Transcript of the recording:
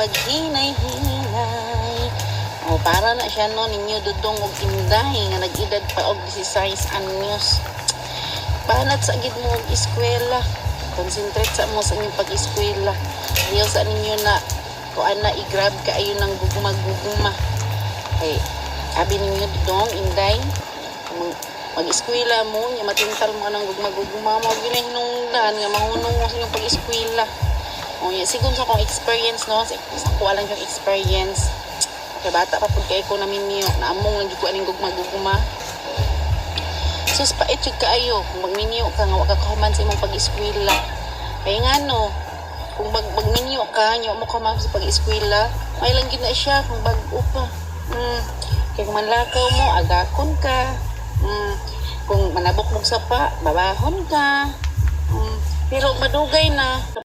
paghinay-hinay. O para na siya no ninyo dudong og inday nga nag-edad pa og 16 anyos. Banat sa gid mo og eskwela. Concentrate sa mo sa inyong pag-eskwela. Ayaw sa ninyo na kuan na i-grab kaayo ng guguma-guguma. Ay, sabi ninyo dudong inday mag-eskwela mo, nya matintal mo ng gugma-guguma mo, ginahinungdan nga mahunong mo sa inyong pag-eskwela. O, yan, sigun sa akong experience, no? Sa kuha lang yung experience. Okay, bata pa po kayo ko namin niyo, naamong lang ko aning gugma-guguma. Sus, pait yung kaayo, kung magminyo ka nga, wag ka kahuman sa imong pag-eskwela. Kaya nga, no, kung magminyo ka, nyo mo kahuman sa pag-eskwela, may lang gina siya, kung bago pa. Kaya kung manlakaw mo, agakon ka. Kung manabok mong sapa, babahon ka. Pero madugay na.